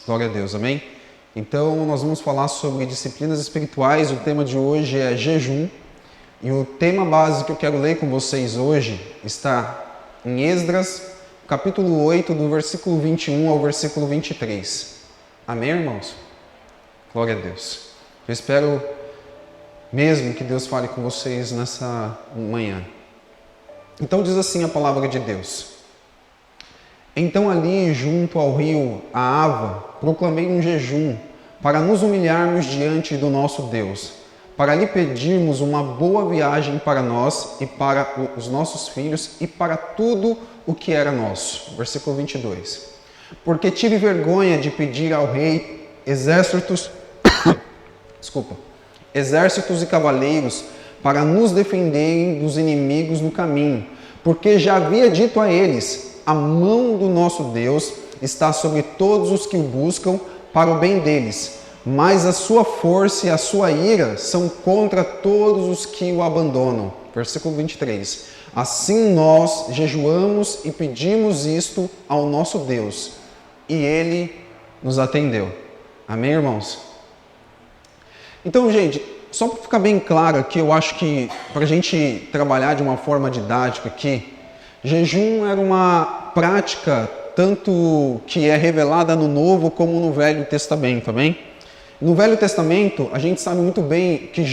Glória a Deus, amém? Então, nós vamos falar sobre disciplinas espirituais. O tema de hoje é jejum. E o tema base que eu quero ler com vocês hoje está em Esdras, capítulo 8, do versículo 21 ao versículo 23. Amém, irmãos? Glória a Deus. Eu espero mesmo que Deus fale com vocês nessa manhã. Então diz assim a palavra de Deus. Então ali, junto ao rio Ahava, proclamei um jejum para nos humilharmos diante do nosso Deus, para lhe pedirmos uma boa viagem para nós e para os nossos filhos e para tudo o que era nosso. Versículo 22. Porque tive vergonha de pedir ao rei exércitos e cavaleiros para nos defenderem dos inimigos no caminho, porque já havia dito a eles: a mão do nosso Deus está sobre todos os que o buscam para o bem deles, mas a sua força e a sua ira são contra todos os que o abandonam. Versículo 23. Assim nós jejuamos e pedimos isto ao nosso Deus, e ele nos atendeu. Amém, irmãos? Então, gente, só para ficar bem claro aqui, eu acho que para a gente trabalhar de uma forma didática aqui, jejum era uma prática tanto que é revelada no Novo como no Velho Testamento, amém? No Velho Testamento, a gente sabe muito bem que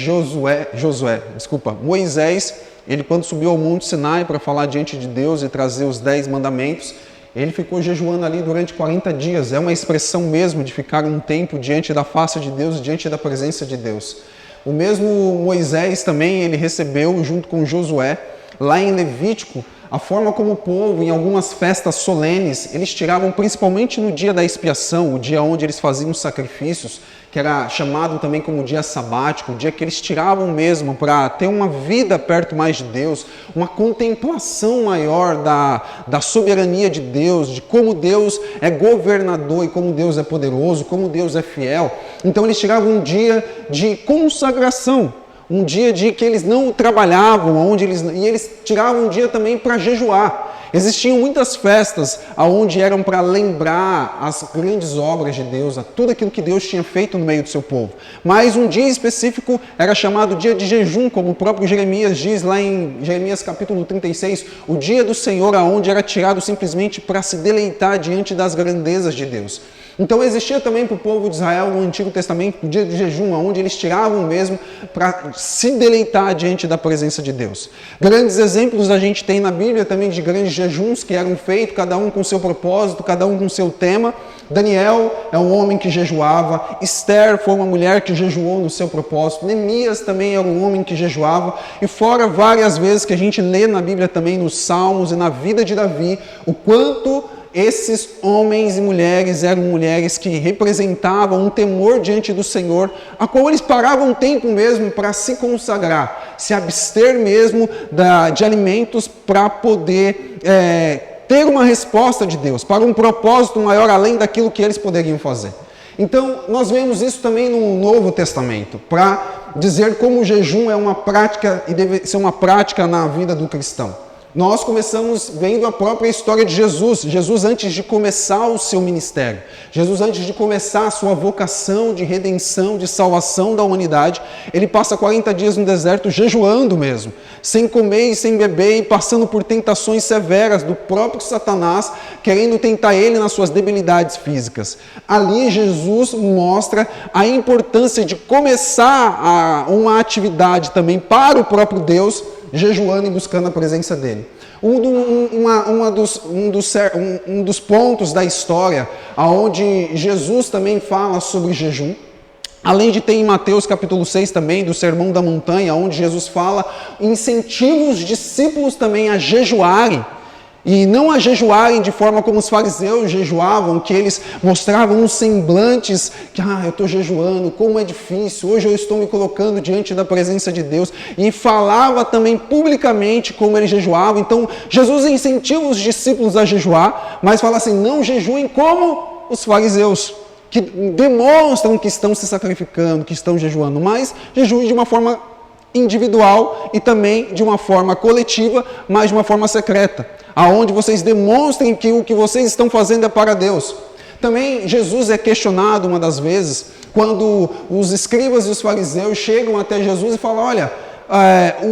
Moisés, ele quando subiu ao Monte Sinai para falar diante de Deus e trazer os 10 mandamentos, ele ficou jejuando ali durante 40 dias. É uma expressão mesmo de ficar um tempo diante da face de Deus, diante da presença de Deus. O mesmo Moisés também, ele recebeu junto com Josué, lá em Levítico, a forma como o povo, em algumas festas solenes, eles tiravam, principalmente no dia da expiação, o dia onde eles faziam os sacrifícios, que era chamado também como dia sabático, o dia que eles tiravam mesmo para ter uma vida perto mais de Deus, uma contemplação maior da soberania de Deus, de como Deus é governador e como Deus é poderoso, como Deus é fiel. Então eles tiravam um dia de consagração, um dia de que eles não trabalhavam, e eles tiravam um dia também para jejuar. Existiam muitas festas onde eram para lembrar as grandes obras de Deus, a tudo aquilo que Deus tinha feito no meio do seu povo. Mas um dia específico era chamado dia de jejum, como o próprio Jeremias diz lá em Jeremias capítulo 36, o dia do Senhor, onde era tirado simplesmente para se deleitar diante das grandezas de Deus. Então existia também para o povo de Israel no Antigo Testamento o dia de jejum, onde eles tiravam mesmo para se deleitar diante da presença de Deus. Grandes exemplos a gente tem na Bíblia também de grandes jejuns que eram feitos, cada um com seu propósito, cada um com seu tema. Daniel é um homem que jejuava, Esther foi uma mulher que jejuou no seu propósito, Neemias também era um homem que jejuava, e fora várias vezes que a gente lê na Bíblia também nos Salmos e na vida de Davi, o quanto esses homens e mulheres eram mulheres que representavam um temor diante do Senhor, a qual eles paravam um tempo mesmo para se consagrar, se abster mesmo de alimentos para poder ter uma resposta de Deus, para um propósito maior além daquilo que eles poderiam fazer. Então, nós vemos isso também no Novo Testamento, para dizer como o jejum é uma prática e deve ser uma prática na vida do cristão. Nós começamos vendo a própria história de Jesus. Jesus antes de começar o seu ministério, Jesus antes de começar a sua vocação de redenção, de salvação da humanidade, ele passa 40 dias no deserto jejuando mesmo, sem comer e sem beber e passando por tentações severas do próprio Satanás, querendo tentar ele nas suas debilidades físicas. Ali Jesus mostra a importância de começar uma atividade também para o próprio Deus, jejuando e buscando a presença dele. Um dos pontos da história onde Jesus também fala sobre jejum, além de ter em Mateus capítulo 6 também, do Sermão da Montanha, onde Jesus fala, incentiva os discípulos também a jejuarem, e não a jejuarem de forma como os fariseus jejuavam, que eles mostravam uns semblantes, que eu estou jejuando, como é difícil, hoje eu estou me colocando diante da presença de Deus, e falava também publicamente como eles jejuavam. Então Jesus incentiva os discípulos a jejuar, mas fala assim, não jejuem como os fariseus, que demonstram que estão se sacrificando, que estão jejuando, mas jejuem de uma forma individual e também de uma forma coletiva, mas de uma forma secreta, aonde vocês demonstrem que o que vocês estão fazendo é para Deus. Também Jesus é questionado uma das vezes, quando os escribas e os fariseus chegam até Jesus e falam, olha,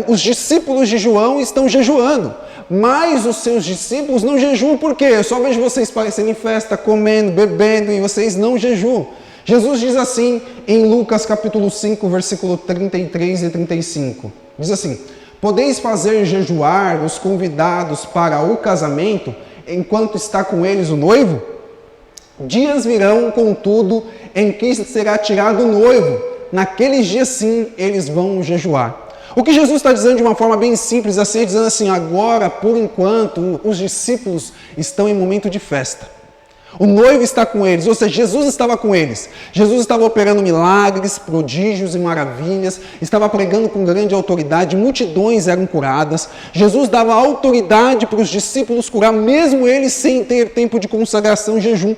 os discípulos de João estão jejuando, mas os seus discípulos não jejuam, por quê? Eu só vejo vocês parecendo em festa, comendo, bebendo, e vocês não jejuam. Jesus diz assim em Lucas capítulo 5, versículo 33 e 35. Diz assim, podeis fazer jejuar os convidados para o casamento, enquanto está com eles o noivo? Dias virão, contudo, em que será tirado o noivo. Naqueles dias sim, eles vão jejuar. O que Jesus está dizendo de uma forma bem simples, assim, dizendo assim, agora, por enquanto, os discípulos estão em momento de festa. O noivo está com eles, ou seja, Jesus estava com eles. Jesus estava operando milagres, prodígios e maravilhas, estava pregando com grande autoridade, multidões eram curadas. Jesus dava autoridade para os discípulos curar, mesmo eles sem ter tempo de consagração e jejum.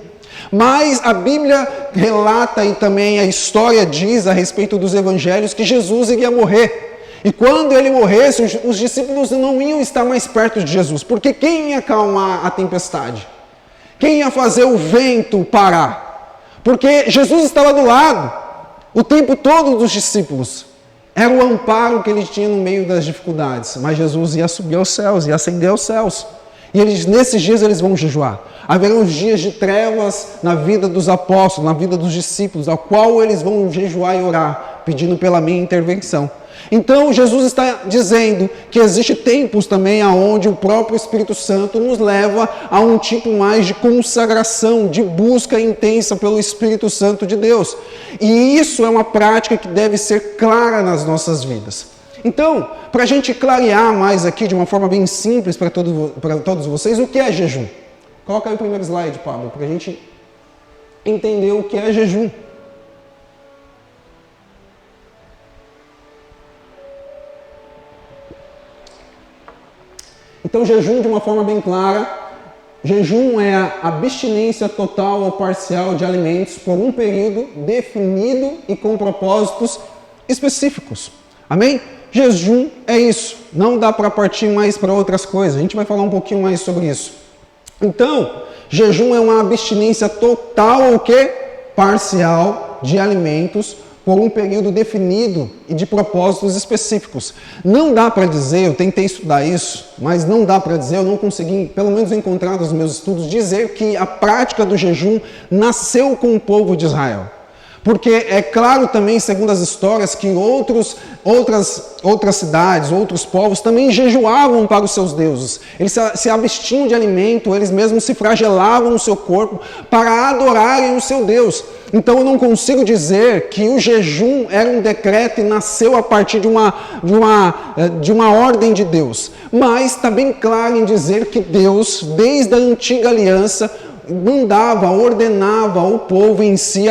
Mas a Bíblia relata e também a história diz a respeito dos evangelhos que Jesus iria morrer. E quando ele morresse, os discípulos não iam estar mais perto de Jesus, porque quem ia acalmar a tempestade? Quem ia fazer o vento parar? Porque Jesus estava do lado, o tempo todo dos discípulos. Era o amparo que ele tinha no meio das dificuldades. Mas Jesus ia subir aos céus, ia ascender aos céus. E nesses dias eles vão jejuar. Haverão dias de trevas na vida dos apóstolos, na vida dos discípulos, ao qual eles vão jejuar e orar, pedindo pela minha intervenção. Então, Jesus está dizendo que existe tempos também onde o próprio Espírito Santo nos leva a um tipo mais de consagração, de busca intensa pelo Espírito Santo de Deus. E isso é uma prática que deve ser clara nas nossas vidas. Então, para a gente clarear mais aqui de uma forma bem simples para todos vocês, o que é jejum? Coloca aí o primeiro slide, Pablo, para a gente entender o que é jejum. Então, jejum, de uma forma bem clara, jejum é a abstinência total ou parcial de alimentos por um período definido e com propósitos específicos. Amém? Jejum é isso. Não dá para partir mais para outras coisas. A gente vai falar um pouquinho mais sobre isso. Então, jejum é uma abstinência total ou quê? Parcial de alimentos por um período definido e de propósitos específicos. Não dá para dizer, eu tentei estudar isso, mas não dá para dizer, eu não consegui, pelo menos encontrar nos meus estudos, dizer que a prática do jejum nasceu com o povo de Israel. Porque é claro também, segundo as histórias, que outras cidades, outros povos também jejuavam para os seus deuses. Eles se abstinham de alimento, eles mesmos se flagelavam no seu corpo para adorarem o seu Deus. Então eu não consigo dizer que o jejum era um decreto e nasceu a partir de uma ordem de Deus. Mas está bem claro em dizer que Deus, desde a antiga aliança, mandava, ordenava ao povo em si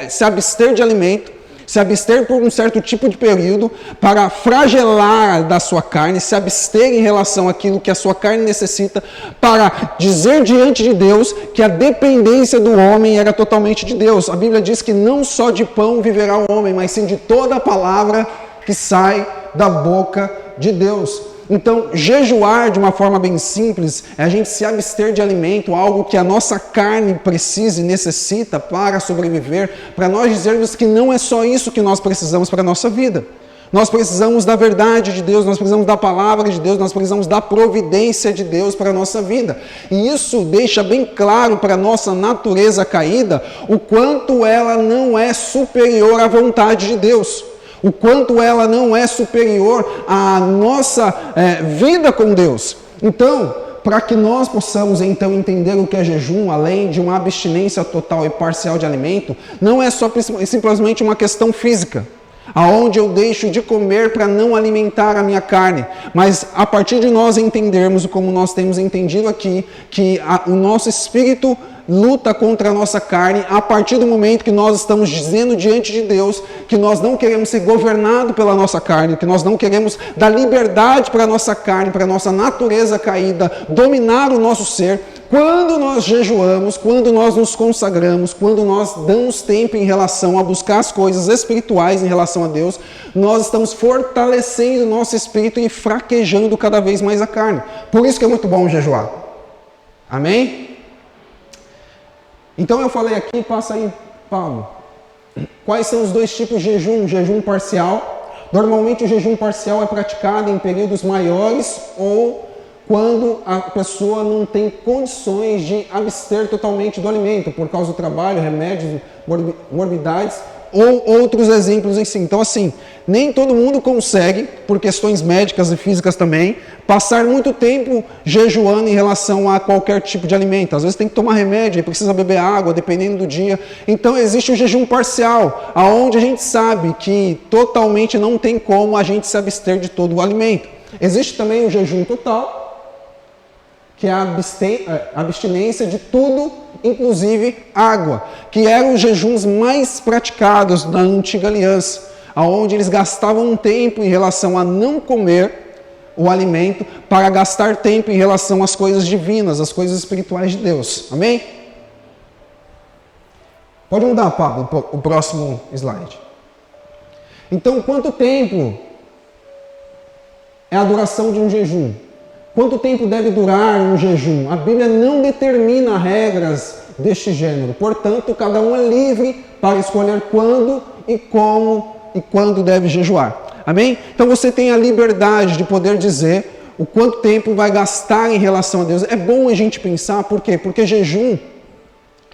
se abster de alimento, se abster por um certo tipo de período, para flagelar da sua carne, se abster em relação àquilo que a sua carne necessita, para dizer diante de Deus que a dependência do homem era totalmente de Deus. A Bíblia diz que não só de pão viverá o homem, mas sim de toda a palavra que sai da boca de Deus. Então, jejuar de uma forma bem simples é a gente se abster de alimento, algo que a nossa carne precisa e necessita para sobreviver, para nós dizermos que não é só isso que nós precisamos para a nossa vida. Nós precisamos da verdade de Deus, nós precisamos da palavra de Deus, nós precisamos da providência de Deus para a nossa vida. E isso deixa bem claro para a nossa natureza caída o quanto ela não é superior à vontade de Deus. O quanto ela não é superior à nossa vida com Deus. Então, para que nós possamos então entender o que é jejum, além de uma abstinência total e parcial de alimento, não é só simplesmente uma questão física, aonde eu deixo de comer para não alimentar a minha carne, mas a partir de nós entendermos, como nós temos entendido aqui, que o nosso espírito luta contra a nossa carne a partir do momento que nós estamos dizendo diante de Deus que nós não queremos ser governados pela nossa carne, que nós não queremos dar liberdade para a nossa carne, para a nossa natureza caída, dominar o nosso ser. Quando nós jejuamos, quando nós nos consagramos, quando nós damos tempo em relação a buscar as coisas espirituais em relação a Deus, nós estamos fortalecendo o nosso espírito e fraquejando cada vez mais a carne. Por isso que é muito bom jejuar. Amém? Então eu falei aqui, passa aí, Paulo. Quais são os dois tipos de jejum? Jejum parcial. Normalmente o jejum parcial é praticado em períodos maiores ou quando a pessoa não tem condições de abster totalmente do alimento, por causa do trabalho, remédios, morbidades, ou outros exemplos em si. Então, assim, nem todo mundo consegue, por questões médicas e físicas também, passar muito tempo jejuando em relação a qualquer tipo de alimento. Às vezes tem que tomar remédio, precisa beber água, dependendo do dia. Então, existe o jejum parcial, aonde a gente sabe que totalmente não tem como a gente se abster de todo o alimento. Existe também o jejum total, que é a abstinência de tudo, inclusive água, que eram os jejuns mais praticados na antiga aliança, onde eles gastavam um tempo em relação a não comer o alimento, para gastar tempo em relação às coisas divinas, às coisas espirituais de Deus. Amém? Pode mudar, Pablo, o próximo slide. Então, quanto tempo é a duração de um jejum? Quanto tempo deve durar um jejum? A Bíblia não determina regras deste gênero. Portanto, cada um é livre para escolher quando e como e quando deve jejuar. Amém? Então você tem a liberdade de poder dizer o quanto tempo vai gastar em relação a Deus. É bom a gente pensar, por quê? Porque jejum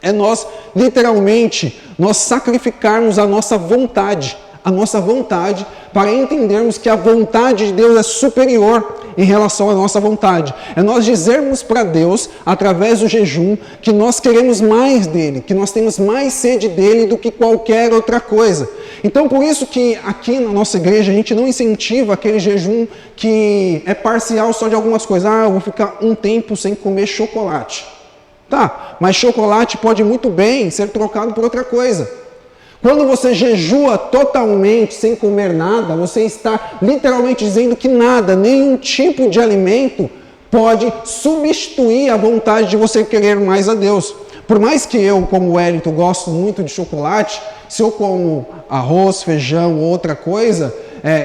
é nós, literalmente, nós sacrificarmos a nossa vontade para entendermos que a vontade de Deus é superior em relação à nossa vontade. É nós dizermos para Deus, através do jejum, que nós queremos mais dele, que nós temos mais sede dele do que qualquer outra coisa. Então, por isso que aqui na nossa igreja a gente não incentiva aquele jejum que é parcial só de algumas coisas. Eu vou ficar um tempo sem comer chocolate. Tá, mas chocolate pode muito bem ser trocado por outra coisa. Quando você jejua totalmente, sem comer nada, você está literalmente dizendo que nada, nenhum tipo de alimento pode substituir a vontade de você querer mais a Deus. Por mais que eu, como Wellington, gosto muito de chocolate, se eu como arroz, feijão ou outra coisa,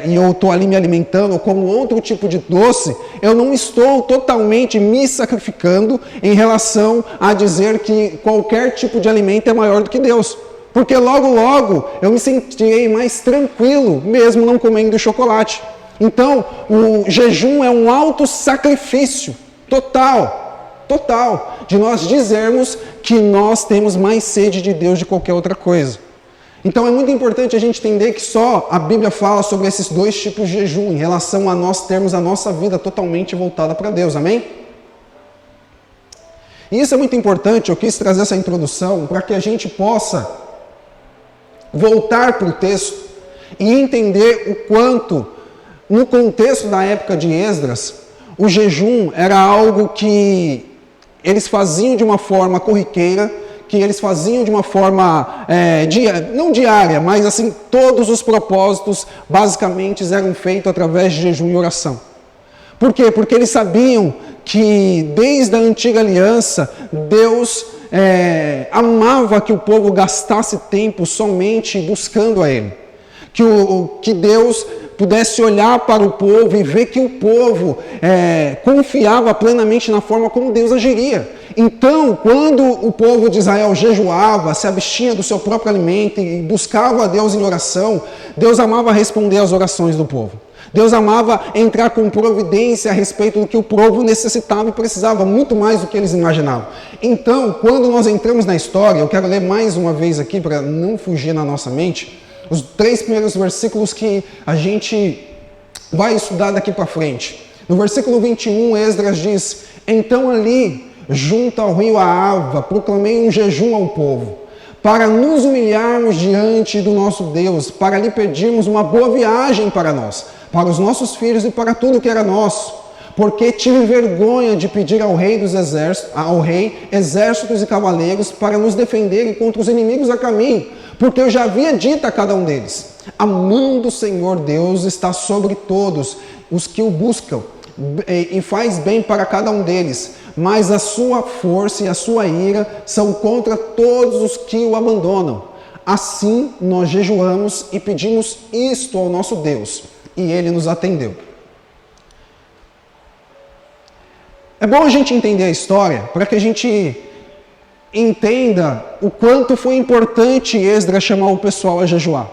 e eu estou ali me alimentando, ou como outro tipo de doce, eu não estou totalmente me sacrificando em relação a dizer que qualquer tipo de alimento é maior do que Deus. Porque logo eu me sentirei mais tranquilo, mesmo não comendo chocolate. Então, o jejum é um auto-sacrifício total, de nós dizermos que nós temos mais sede de Deus de qualquer outra coisa. Então, é muito importante a gente entender que só a Bíblia fala sobre esses dois tipos de jejum, em relação a nós termos a nossa vida totalmente voltada para Deus, amém? E isso é muito importante, eu quis trazer essa introdução para que a gente possa voltar para o texto e entender o quanto, no contexto da época de Esdras, o jejum era algo que eles faziam de uma forma corriqueira, que eles faziam de uma forma, não diária, mas assim, todos os propósitos basicamente eram feitos através de jejum e oração. Por quê? Porque eles sabiam que desde a antiga aliança, Deus amava que o povo gastasse tempo somente buscando a Ele. Que Deus pudesse olhar para o povo e ver que o povo confiava plenamente na forma como Deus agiria. Então, quando o povo de Israel jejuava, se abstinha do seu próprio alimento e buscava a Deus em oração, Deus amava responder às orações do povo. Deus amava entrar com providência a respeito do que o povo necessitava e precisava, muito mais do que eles imaginavam. Então, quando nós entramos na história, eu quero ler mais uma vez aqui, para não fugir na nossa mente, os 3 primeiros versículos que a gente vai estudar daqui para frente. No versículo 21, Esdras diz: então ali, junto ao rio Ahava, proclamei um jejum ao povo, para nos humilharmos diante do nosso Deus, para lhe pedirmos uma boa viagem para nós, para os nossos filhos e para tudo que era nosso, porque tive vergonha de pedir ao rei exércitos e cavaleiros para nos defenderem contra os inimigos a caminho, porque eu já havia dito a cada um deles: a mão do Senhor Deus está sobre todos os que o buscam, e faz bem para cada um deles, mas a sua força e a sua ira são contra todos os que o abandonam. Assim nós jejuamos e pedimos isto ao nosso Deus, e Ele nos atendeu. É bom a gente entender a história para que a gente entenda o quanto foi importante Esdras chamar o pessoal a jejuar.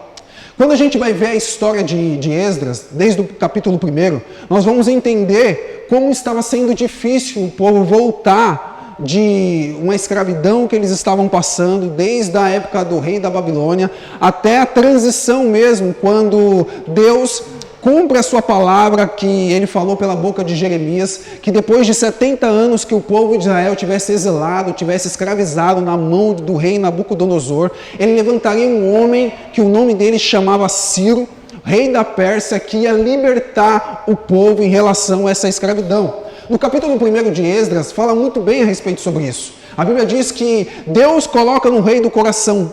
Quando a gente vai ver a história de Esdras, desde o capítulo 1, nós vamos entender como estava sendo difícil o povo voltar de uma escravidão que eles estavam passando, desde a época do rei da Babilônia, até a transição mesmo, quando Deus cumpre a sua palavra que ele falou pela boca de Jeremias, que depois de 70 anos que o povo de Israel tivesse exilado, tivesse escravizado na mão do rei Nabucodonosor, ele levantaria um homem que o nome dele chamava Ciro, rei da Pérsia, que ia libertar o povo em relação a essa escravidão. No capítulo 1 de Esdras, fala muito bem a respeito sobre isso. A Bíblia diz que Deus coloca no rei do coração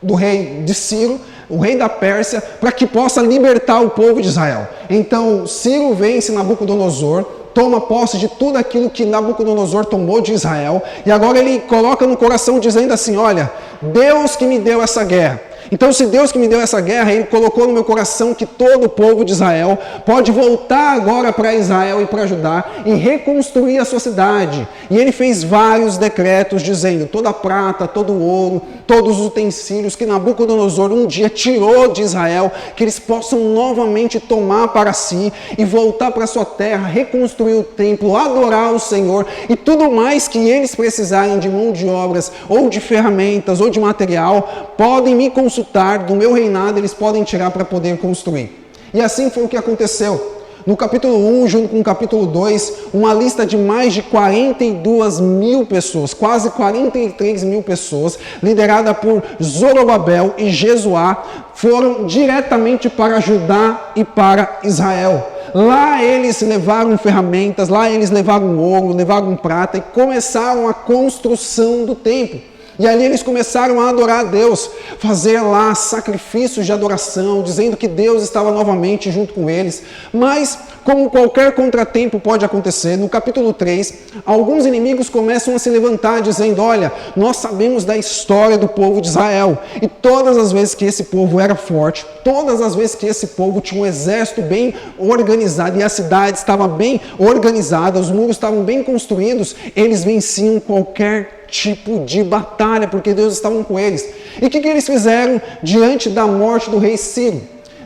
do rei de Ciro, o rei da Pérsia, para que possa libertar o povo de Israel. Então, Ciro vence Nabucodonosor, toma posse de tudo aquilo que Nabucodonosor tomou de Israel, e agora ele coloca no coração dizendo assim, olha, Deus que me deu essa guerra. Então, se Deus que me deu essa guerra, ele colocou no meu coração que todo o povo de Israel pode voltar agora para Israel e para Judá e reconstruir a sua cidade. E ele fez vários decretos dizendo, toda a prata, todo o ouro, todos os utensílios que Nabucodonosor um dia tirou de Israel, que eles possam novamente tomar para si e voltar para a sua terra, reconstruir o templo, adorar o Senhor e tudo mais que eles precisarem de mão de obras ou de ferramentas ou de material, podem me consultar do meu reinado, eles podem tirar para poder construir. E assim foi o que aconteceu. No capítulo 1, junto com o capítulo 2, uma lista de mais de 42 mil pessoas, quase 43 mil pessoas, liderada por Zorobabel e Jesuá, foram diretamente para Judá e para Israel. Lá eles levaram ferramentas, lá eles levaram ouro, levaram prata e começaram a construção do templo. E ali eles começaram a adorar a Deus, fazer lá sacrifícios de adoração, dizendo que Deus estava novamente junto com eles. Mas, como qualquer contratempo pode acontecer, no capítulo 3, alguns inimigos começam a se levantar dizendo, olha, nós sabemos da história do povo de Israel. E todas as vezes que esse povo era forte, todas as vezes que esse povo tinha um exército bem organizado e a cidade estava bem organizada, os muros estavam bem construídos, eles venciam qualquer tipo de batalha, porque Deus estava com eles. E o que eles fizeram diante da morte do rei Ciro?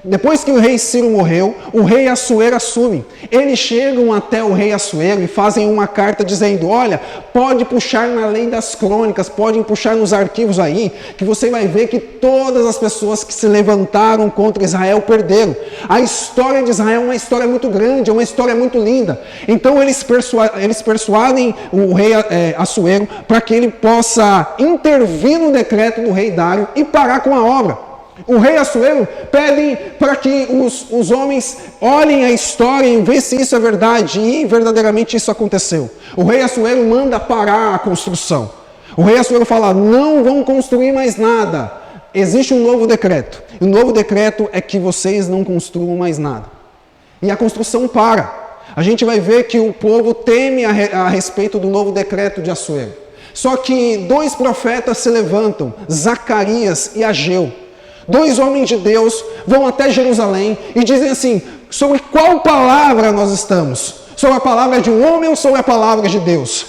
Depois que o rei Ciro morreu, o rei Assuero assume. Eles chegam até o rei Assuero e fazem uma carta dizendo, olha, pode puxar na lei das crônicas, podem puxar nos arquivos aí, que você vai ver que todas as pessoas que se levantaram contra Israel perderam. A história de Israel é uma história muito grande, é uma história muito linda. Então eles persuadem o rei Assuero para que ele possa intervir no decreto do rei Dário e parar com a obra. O rei Assuero pede para que os homens olhem a história e vejam se isso é verdade, e verdadeiramente isso aconteceu. O rei Assuero manda parar a construção. O rei Assuero fala, não vão construir mais nada. Existe um novo decreto. E o novo decreto é que vocês não construam mais nada. E a construção para. A gente vai ver que o povo teme a respeito do novo decreto de Assuero. Só que dois profetas se levantam, Zacarias e Ageu. Dois homens de Deus vão até Jerusalém e dizem assim, sobre qual palavra nós estamos? Sobre a palavra de um homem ou sobre a palavra de Deus?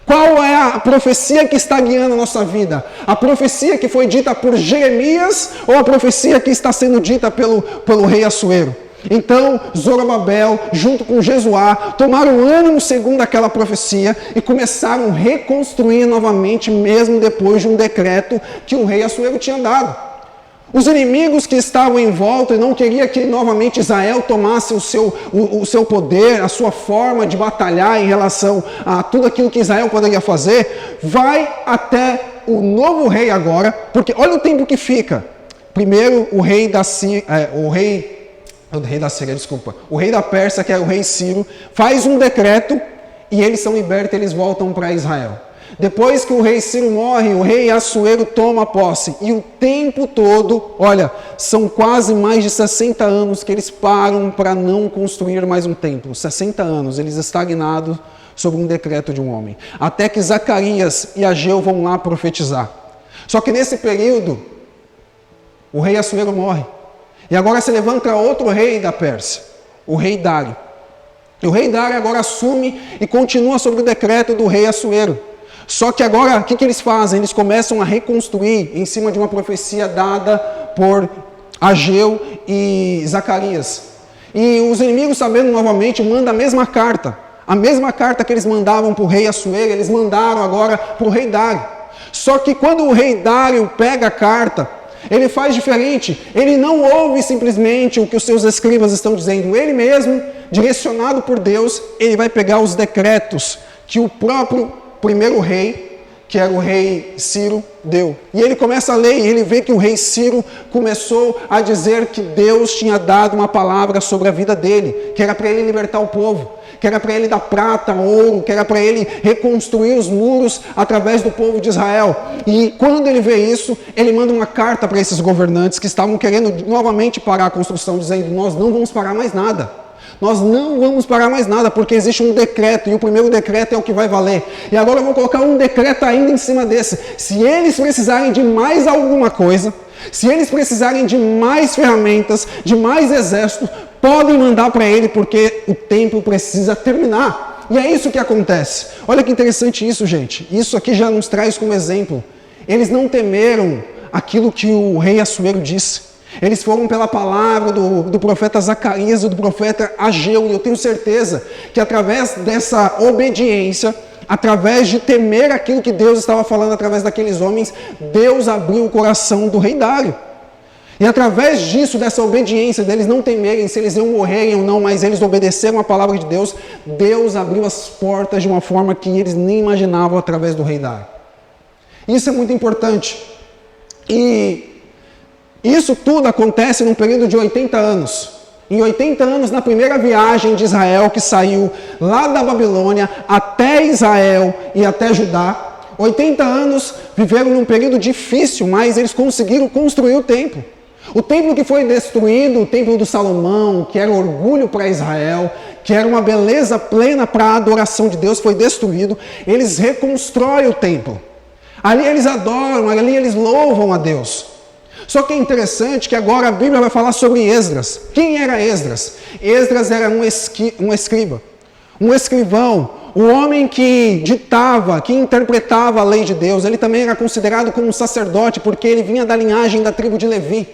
Qual é a profecia que está guiando a nossa vida? A profecia que foi dita por Jeremias ou a profecia que está sendo dita pelo rei Assuero? Então, Zorobabel, junto com Jesuá, tomaram ânimo segundo aquela profecia e começaram a reconstruir novamente, mesmo depois de um decreto que o rei Assuero tinha dado. Os inimigos que estavam em volta e não queriam que novamente Israel tomasse o seu poder, a sua forma de batalhar em relação a tudo aquilo que Israel poderia fazer, vai até o novo rei agora, porque olha o tempo que fica. Primeiro o rei da Pérsia, que é o rei Ciro, faz um decreto e eles são libertos, eles voltam para Israel. Depois que o rei Ciro morre, o rei Assuero toma posse. E o tempo todo, olha, são quase mais de 60 anos que eles param para não construir mais um templo. 60 anos, eles estagnados sobre um decreto de um homem. Até que Zacarias e Ageu vão lá profetizar. Só que nesse período, o rei Assuero morre. E agora se levanta outro rei da Pérsia, o rei Dário. E o rei Dário agora assume e continua sobre o decreto do rei Assuero. Só que agora, o que eles fazem? Eles começam a reconstruir em cima de uma profecia dada por Ageu e Zacarias. E os inimigos, sabendo novamente, mandam a mesma carta. A mesma carta que eles mandavam para o rei Assuero, eles mandaram agora para o rei Dário. Só que quando o rei Dário pega a carta, ele faz diferente. Ele não ouve simplesmente o que os seus escribas estão dizendo. Ele mesmo, direcionado por Deus, ele vai pegar os decretos que o próprio primeiro rei, que era o rei Ciro, deu. E ele começa a ler e ele vê que o rei Ciro começou a dizer que Deus tinha dado uma palavra sobre a vida dele, que era para ele libertar o povo, que era para ele dar prata, ouro, que era para ele reconstruir os muros através do povo de Israel. E quando ele vê isso, ele manda uma carta para esses governantes que estavam querendo novamente parar a construção, dizendo: nós não vamos parar mais nada. Nós não vamos parar mais nada, porque existe um decreto, e o primeiro decreto é o que vai valer. E agora eu vou colocar um decreto ainda em cima desse. Se eles precisarem de mais alguma coisa, se eles precisarem de mais ferramentas, de mais exército, podem mandar para ele, porque o templo precisa terminar. E é isso que acontece. Olha que interessante isso, gente. Isso aqui já nos traz como exemplo. Eles não temeram aquilo que o rei Assuero disse. Eles foram pela palavra do profeta Zacarias e do profeta Ageu, e eu tenho certeza que através dessa obediência, através de temer aquilo que Deus estava falando através daqueles homens, Deus abriu o coração do rei Dário. E através disso, dessa obediência, deles não temerem se eles iam morrerem ou não, mas eles obedeceram a palavra de Deus, Deus abriu as portas de uma forma que eles nem imaginavam através do rei Dário. Isso é muito importante. E isso tudo acontece num período de 80 anos. Em 80 anos, na primeira viagem de Israel, que saiu lá da Babilônia até Israel e até Judá, 80 anos viveram num período difícil, mas eles conseguiram construir o templo. O templo que foi destruído, o templo do Salomão, que era orgulho para Israel, que era uma beleza plena para a adoração de Deus, foi destruído. Eles reconstroem o templo. Ali eles adoram, ali eles louvam a Deus. Só que é interessante que agora a Bíblia vai falar sobre Esdras. Quem era Esdras? Esdras era um escriba, um escrivão, o homem que ditava, que interpretava a lei de Deus. Ele também era considerado como um sacerdote, porque ele vinha da linhagem da tribo de Levi.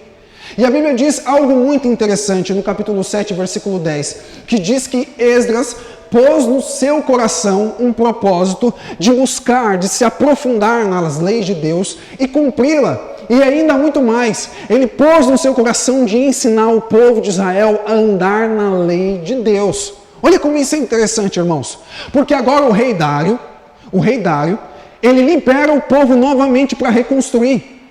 E a Bíblia diz algo muito interessante no capítulo 7, versículo 10, que diz que Esdras pôs no seu coração um propósito de buscar, de se aprofundar nas leis de Deus e cumpri-la. E ainda muito mais, ele pôs no seu coração de ensinar o povo de Israel a andar na lei de Deus. Olha como isso é interessante, irmãos. Porque agora o rei Dário, ele libera o povo novamente para reconstruir.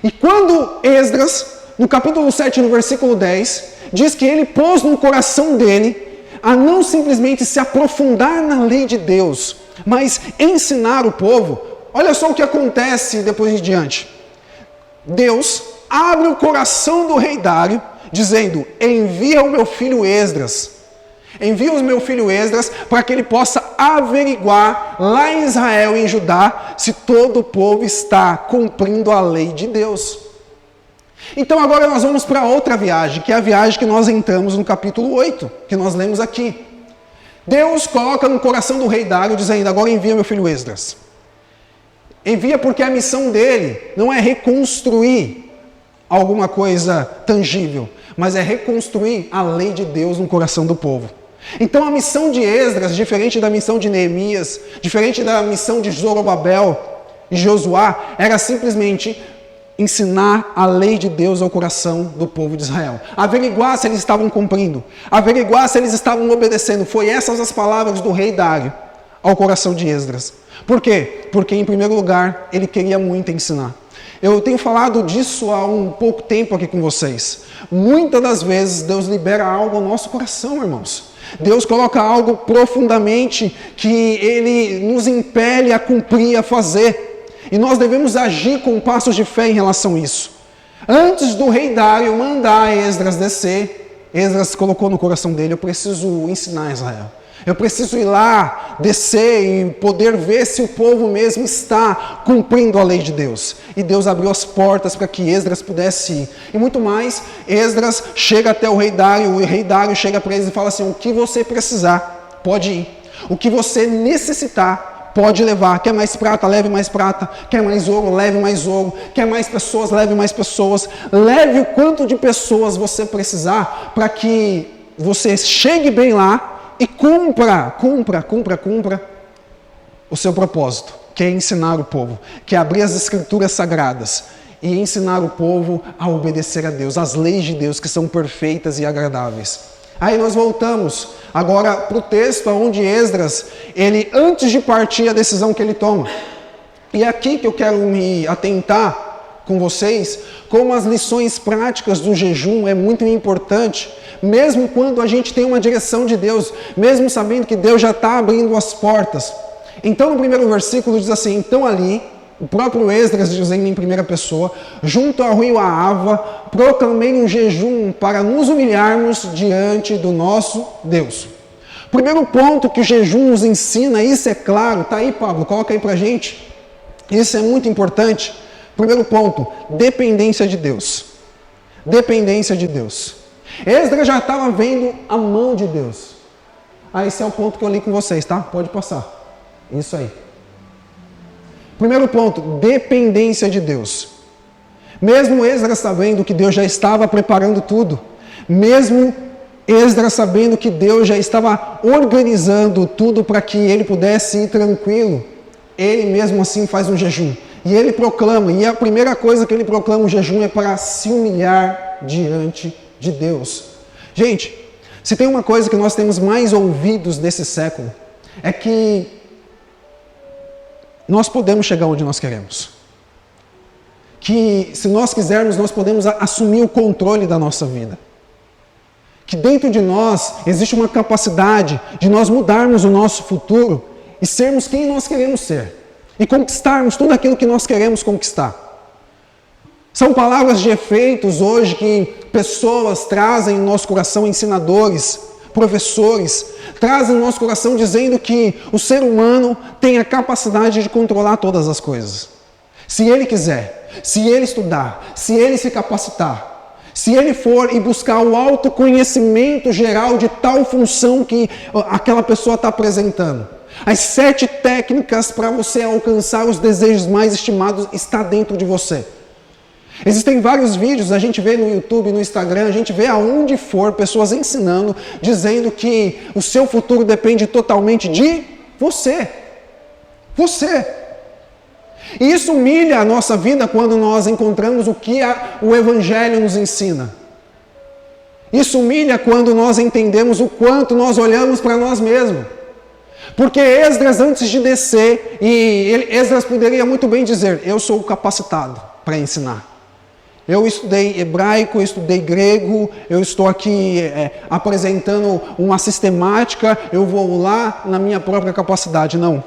E quando Esdras, no capítulo 7, no versículo 10, diz que ele pôs no coração dele a não simplesmente se aprofundar na lei de Deus, mas ensinar o povo. Olha só o que acontece depois em diante. Deus abre o coração do rei Dário, dizendo: envia o meu filho Esdras. Envia o meu filho Esdras para que ele possa averiguar lá em Israel e em Judá se todo o povo está cumprindo a lei de Deus. Então agora nós vamos para outra viagem, que é a viagem que nós entramos no capítulo 8, que nós lemos aqui. Deus coloca no coração do rei Dário, dizendo: agora envia meu filho Esdras. Envia porque a missão dele não é reconstruir alguma coisa tangível, mas é reconstruir a lei de Deus no coração do povo. Então a missão de Esdras, diferente da missão de Neemias, diferente da missão de Zorobabel e Josuá, era simplesmente ensinar a lei de Deus ao coração do povo de Israel. Averiguar se eles estavam cumprindo, averiguar se eles estavam obedecendo. Foi essas as palavras do rei Dário ao coração de Esdras. Por quê? Porque, em primeiro lugar, ele queria muito ensinar. Eu tenho falado disso há um pouco tempo aqui com vocês. Muitas das vezes, Deus libera algo ao nosso coração, irmãos. Deus coloca algo profundamente que Ele nos impele a cumprir, a fazer. E nós devemos agir com passos de fé em relação a isso. Antes do rei Dário mandar Esdras descer, Esdras colocou no coração dele: eu preciso ensinar Israel. Eu preciso ir lá, descer e poder ver se o povo mesmo está cumprindo a lei de Deus. E Deus abriu as portas para que Esdras pudesse ir. E muito mais, Esdras chega até o rei Dário chega para eles e fala assim: o que você precisar, pode ir. O que você necessitar, pode levar. Quer mais prata? Leve mais prata. Quer mais ouro? Leve mais ouro. Quer mais pessoas? Leve mais pessoas. Leve o quanto de pessoas você precisar para que você chegue bem lá e cumpra o seu propósito, que é ensinar o povo, que é abrir as escrituras sagradas e ensinar o povo a obedecer a Deus, as leis de Deus que são perfeitas e agradáveis. Aí nós voltamos agora para o texto onde Esdras, ele antes de partir a decisão que ele toma. E é aqui que eu quero me atentar com vocês, como as lições práticas do jejum é muito importante, mesmo quando a gente tem uma direção de Deus, mesmo sabendo que Deus já está abrindo as portas. Então no primeiro versículo diz assim, então ali, o próprio Esdras dizendo em primeira pessoa, junto ao rio Ahava, proclamei um jejum para nos humilharmos diante do nosso Deus. Primeiro ponto que o jejum nos ensina, isso é claro, tá aí Pablo, coloca aí pra gente, isso é muito importante. Primeiro ponto, dependência de Deus. Dependência de Deus. Esdras já estava vendo a mão de Deus. Esse é o ponto que eu li com vocês, tá? Pode passar. Isso aí. Primeiro ponto, dependência de Deus. Mesmo Esdras sabendo que Deus já estava preparando tudo, mesmo Esdras sabendo que Deus já estava organizando tudo para que ele pudesse ir tranquilo, ele mesmo assim faz um jejum. E ele proclama, e a primeira coisa que ele proclama o jejum é para se humilhar diante de Deus. Gente, se tem uma coisa que nós temos mais ouvidos desse século, é que nós podemos chegar onde nós queremos. Que se nós quisermos, nós podemos assumir o controle da nossa vida. Que dentro de nós existe uma capacidade de nós mudarmos o nosso futuro e sermos quem nós queremos ser. E conquistarmos tudo aquilo que nós queremos conquistar. São palavras de efeitos hoje que pessoas trazem no nosso coração, ensinadores, professores, trazem no nosso coração dizendo que o ser humano tem a capacidade de controlar todas as coisas. Se ele quiser, se ele estudar, se ele se capacitar, se ele for e buscar o autoconhecimento geral de tal função que aquela pessoa está apresentando. As 7 técnicas para você alcançar os desejos mais estimados está dentro de você. Existem vários vídeos, a gente vê no YouTube, no Instagram, a gente vê aonde for, pessoas ensinando, dizendo que o seu futuro depende totalmente de você. Você. E isso humilha a nossa vida quando nós encontramos o que o Evangelho nos ensina. Isso humilha quando nós entendemos o quanto nós olhamos para nós mesmos. Porque Esdras, antes de descer, Esdras poderia muito bem dizer, eu sou capacitado para ensinar. Eu estudei hebraico, eu estudei grego, eu estou aqui apresentando uma sistemática, eu vou lá na minha própria capacidade. Não.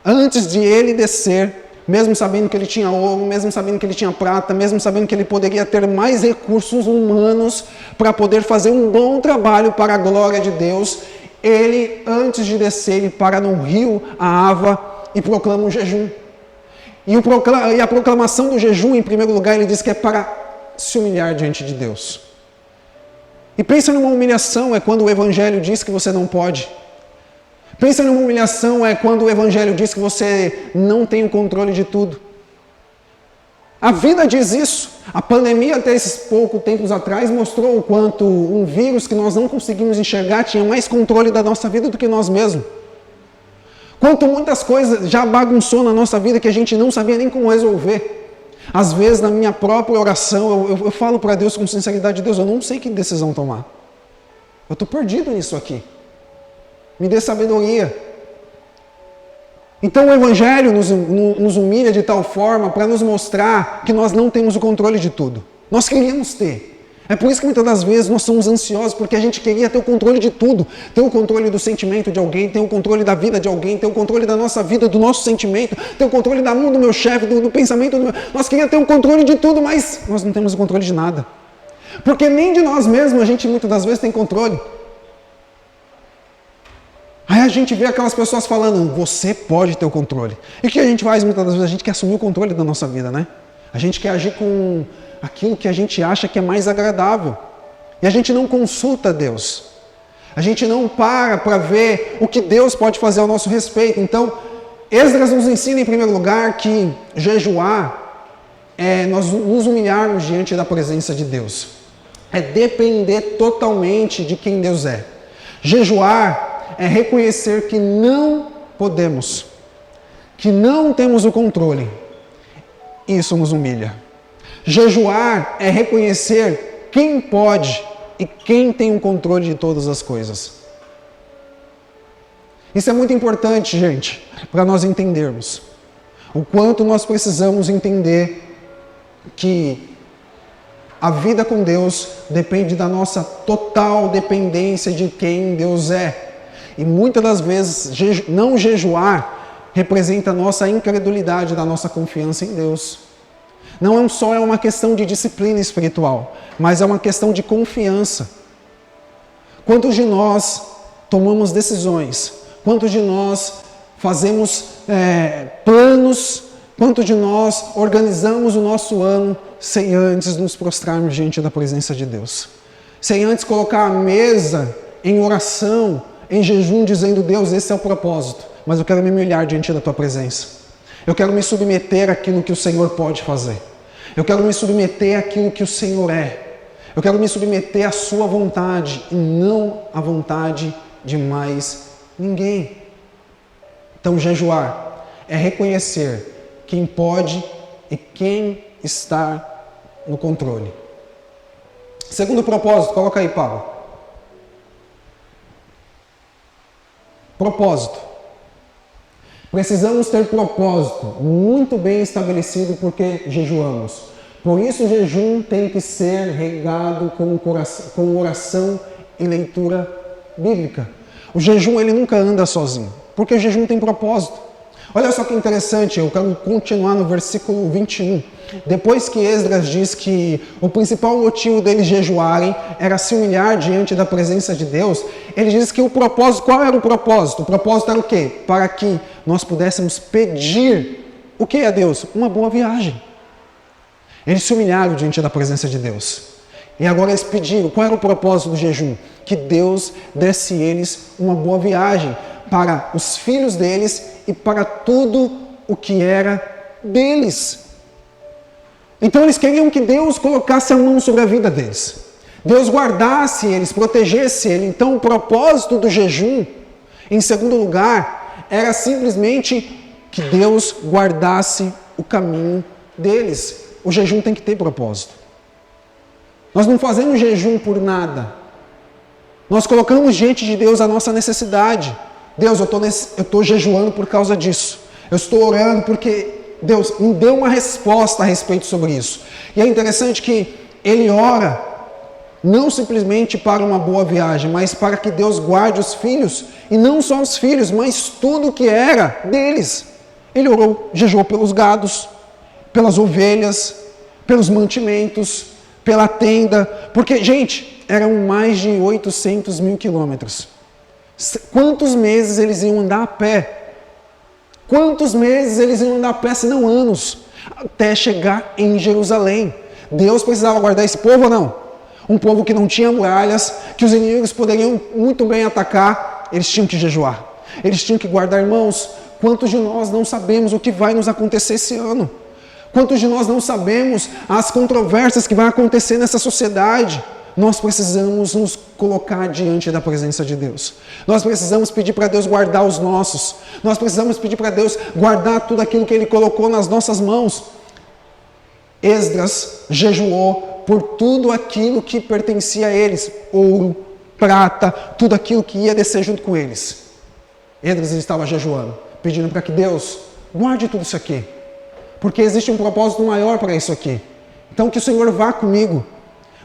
Antes de ele descer, mesmo sabendo que ele tinha ouro, mesmo sabendo que ele tinha prata, mesmo sabendo que ele poderia ter mais recursos humanos para poder fazer um bom trabalho para a glória de Deus, ele, antes de descer, ele para no rio Ahava e proclama um jejum. E a proclamação do jejum, em primeiro lugar, ele diz que é para se humilhar diante de Deus. E pensa numa humilhação, é quando o Evangelho diz que você não pode. Pensa numa humilhação, é quando o Evangelho diz que você não tem o controle de tudo. A vida diz isso. A pandemia, até esses poucos tempos atrás, mostrou o quanto um vírus que nós não conseguimos enxergar tinha mais controle da nossa vida do que nós mesmos. Quanto muitas coisas já bagunçou na nossa vida que a gente não sabia nem como resolver. Às vezes, na minha própria oração, eu falo para Deus com sinceridade, Deus, eu não sei que decisão tomar. Eu estou perdido nisso aqui. Me dê sabedoria. Então o Evangelho nos humilha de tal forma para nos mostrar que nós não temos o controle de tudo. Nós queríamos ter. É por isso que muitas das vezes nós somos ansiosos, porque a gente queria ter o controle de tudo. Ter o controle do sentimento de alguém, ter o controle da vida de alguém, ter o controle da nossa vida, do nosso sentimento, ter o controle da mão do meu chefe, do pensamento do meu... Nós queríamos ter o controle de tudo, mas nós não temos o controle de nada. Porque nem de nós mesmos a gente muitas das vezes tem controle. Aí a gente vê aquelas pessoas falando, você pode ter o controle. E o que a gente faz muitas das vezes? A gente quer assumir o controle da nossa vida, né? A gente quer agir com aquilo que a gente acha que é mais agradável. E a gente não consulta Deus. A gente não para ver o que Deus pode fazer ao nosso respeito. Então, Esdras nos ensina, em primeiro lugar, que jejuar é nós nos humilharmos diante da presença de Deus. É depender totalmente de quem Deus é. Jejuar é reconhecer que não podemos, que não temos o controle. Isso nos humilha. Jejuar é reconhecer quem pode e quem tem o controle de todas as coisas. Isso é muito importante, gente, para nós entendermos o quanto nós precisamos entender que a vida com Deus depende da nossa total dependência de quem Deus é. E muitas das vezes, não jejuar representa a nossa incredulidade da nossa confiança em Deus. Não só é uma questão de disciplina espiritual, mas é uma questão de confiança. Quantos de nós tomamos decisões? Quantos de nós fazemos planos? Quantos de nós organizamos o nosso ano sem antes nos prostrarmos diante da presença de Deus? Sem antes colocar a mesa em oração, em jejum, dizendo: Deus, esse é o propósito, mas eu quero me humilhar diante da Tua presença. Eu quero me submeter àquilo que o Senhor pode fazer. Eu quero me submeter àquilo que o Senhor é. Eu quero me submeter à Sua vontade e não à vontade de mais ninguém. Então, jejuar é reconhecer quem pode e quem está no controle. Segundo propósito, coloca aí, Paulo. Propósito. Precisamos ter propósito muito bem estabelecido porque jejuamos. Por isso o jejum tem que ser regado com oração e leitura bíblica. O jejum ele nunca anda sozinho, porque o jejum tem propósito. Olha só que interessante, eu quero continuar no versículo 21. Depois que Esdras diz que o principal motivo deles jejuarem era se humilhar diante da presença de Deus, ele diz que o propósito, qual era o propósito? O propósito era o quê? Para que nós pudéssemos pedir o que a Deus? Uma boa viagem. Eles se humilharam diante da presença de Deus. E agora eles pediram, qual era o propósito do jejum? Que Deus desse eles uma boa viagem para os filhos deles e para tudo o que era deles. Então eles queriam que Deus colocasse a mão sobre a vida deles. Deus guardasse eles, protegesse eles. Então o propósito do jejum, em segundo lugar, era simplesmente que Deus guardasse o caminho deles. O jejum tem que ter propósito. Nós não fazemos jejum por nada. Nós colocamos diante de Deus a nossa necessidade. Deus, eu estou jejuando por causa disso. Eu estou orando porque Deus me deu uma resposta a respeito sobre isso. E é interessante que ele ora não simplesmente para uma boa viagem, mas para que Deus guarde os filhos, e não só os filhos, mas tudo que era deles. Ele orou, jejuou pelos gados, pelas ovelhas, pelos mantimentos, pela tenda, porque, gente, eram mais de 800 mil quilômetros. Quantos meses eles iam andar a pé? Quantos meses eles iam andar a pé, se não anos, até chegar em Jerusalém? Deus precisava guardar esse povo ou não? Um povo que não tinha muralhas, que os inimigos poderiam muito bem atacar, eles tinham que jejuar. Eles tinham que guardar. Irmãos, quantos de nós não sabemos o que vai nos acontecer esse ano? Quantos de nós não sabemos as controvérsias que vão acontecer nessa sociedade? Nós precisamos nos colocar diante da presença de Deus. Nós precisamos pedir para Deus guardar os nossos. Nós precisamos pedir para Deus guardar tudo aquilo que Ele colocou nas nossas mãos. Esdras jejuou por tudo aquilo que pertencia a eles. Ouro, prata, tudo aquilo que ia descer junto com eles. Esdras estava jejuando, pedindo para que Deus guarde tudo isso aqui. Porque existe um propósito maior para isso aqui. Então que o Senhor vá comigo.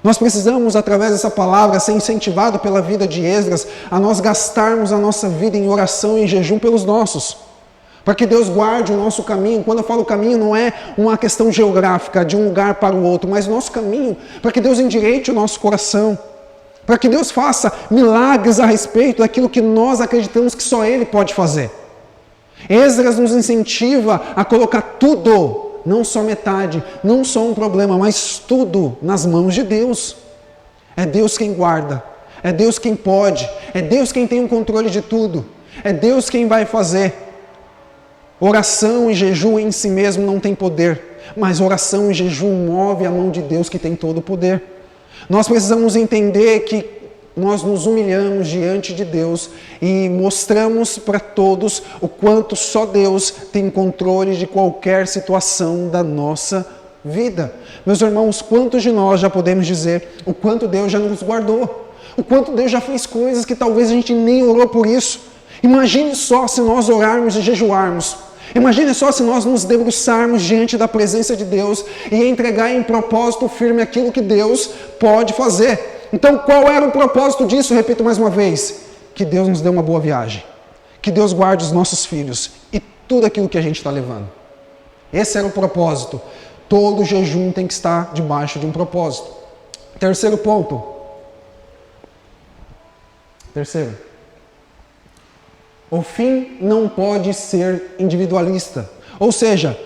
Nós precisamos, através dessa palavra, ser incentivado pela vida de Esdras a nós gastarmos a nossa vida em oração e em jejum pelos nossos. Para que Deus guarde o nosso caminho. Quando eu falo caminho, não é uma questão geográfica, de um lugar para o outro, mas o nosso caminho, para que Deus endireite o nosso coração. Para que Deus faça milagres a respeito daquilo que nós acreditamos que só Ele pode fazer. Esdras nos incentiva a colocar tudo, não só metade, não só um problema, mas tudo nas mãos de Deus. É Deus quem guarda, é Deus quem pode, é Deus quem tem o controle de tudo, é Deus quem vai fazer. Oração e jejum em si mesmo não tem poder, mas oração e jejum move a mão de Deus que tem todo o poder. Nós precisamos entender que nós nos humilhamos diante de Deus e mostramos para todos o quanto só Deus tem controle de qualquer situação da nossa vida. Meus irmãos, quantos de nós já podemos dizer o quanto Deus já nos guardou? O quanto Deus já fez coisas que talvez a gente nem orou por isso. Imagine só se nós orarmos e jejuarmos. Imagine só se nós nos debruçarmos diante da presença de Deus e entregar em propósito firme aquilo que Deus pode fazer. Então, qual era o propósito disso? Repito mais uma vez. Que Deus nos dê uma boa viagem. Que Deus guarde os nossos filhos e tudo aquilo que a gente está levando. Esse era o propósito. Todo jejum tem que estar debaixo de um propósito. Terceiro ponto. Terceiro. O fim não pode ser individualista. Ou seja,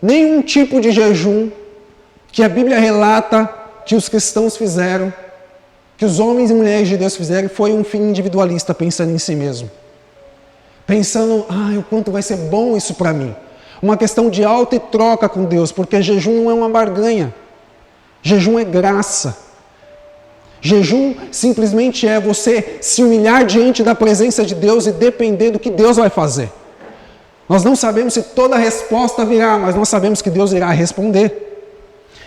nenhum tipo de jejum que a Bíblia relata que os cristãos fizeram, que os homens e mulheres de Deus fizeram, foi um fim individualista, pensando em si mesmo. Pensando, o quanto vai ser bom isso para mim. Uma questão de alta e troca com Deus, porque jejum não é uma barganha. Jejum é graça. Jejum simplesmente é você se humilhar diante da presença de Deus e depender do que Deus vai fazer. Nós não sabemos se toda a resposta virá, mas nós sabemos que Deus irá responder.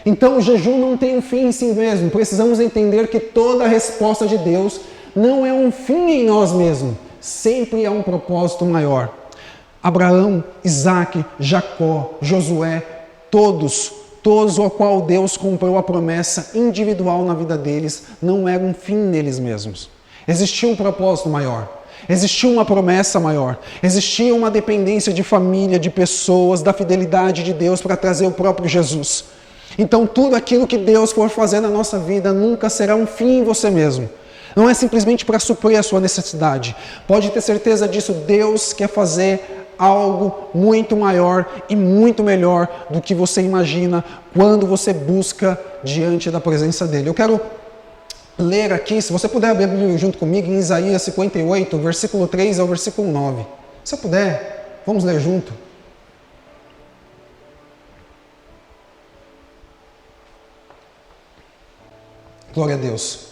Então o jejum não tem um fim em si mesmo. Precisamos entender que toda a resposta de Deus não é um fim em nós mesmos. Sempre é um propósito maior. Abraão, Isaac, Jacó, Josué, todos ao qual Deus cumpriu a promessa individual na vida deles, não era um fim neles mesmos. Existia um propósito maior. Existia uma promessa maior. Existia uma dependência de família, de pessoas, da fidelidade de Deus para trazer o próprio Jesus. Então tudo aquilo que Deus for fazer na nossa vida nunca será um fim em você mesmo. Não é simplesmente para suprir a sua necessidade. Pode ter certeza disso, Deus quer fazer algo muito maior e muito melhor do que você imagina quando você busca diante da presença dele. Eu quero ler aqui, se você puder abrir a Bíblia junto comigo, em Isaías 58, versículo 3 ao versículo 9. Se você puder, vamos ler junto. Glória a Deus.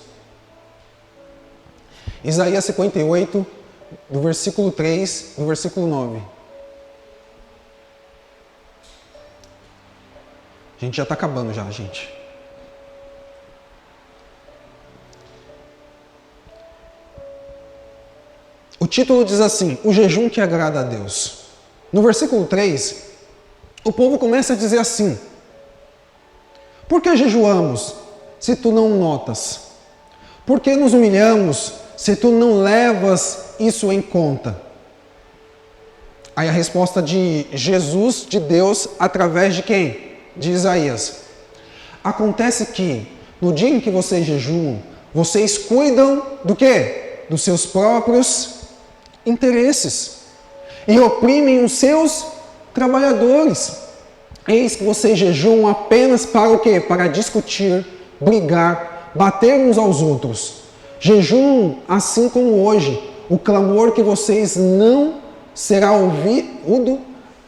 Isaías 58, do versículo 3 do versículo 9. A gente já está acabando já, gente. O título diz assim, o jejum que agrada a Deus. No versículo 3, o povo começa a dizer assim, por que jejuamos se tu não notas? Por que nos humilhamos se tu não levas isso em conta? Aí a resposta de Jesus, de Deus, através de quem? De Isaías. Acontece que, no dia em que vocês jejuam, vocês cuidam do quê? Dos seus próprios interesses. E oprimem os seus trabalhadores. Eis que vocês jejuam apenas para o quê? Para discutir, brigar, bater uns aos outros. Jejum, assim como hoje, o clamor que vocês não será ouvido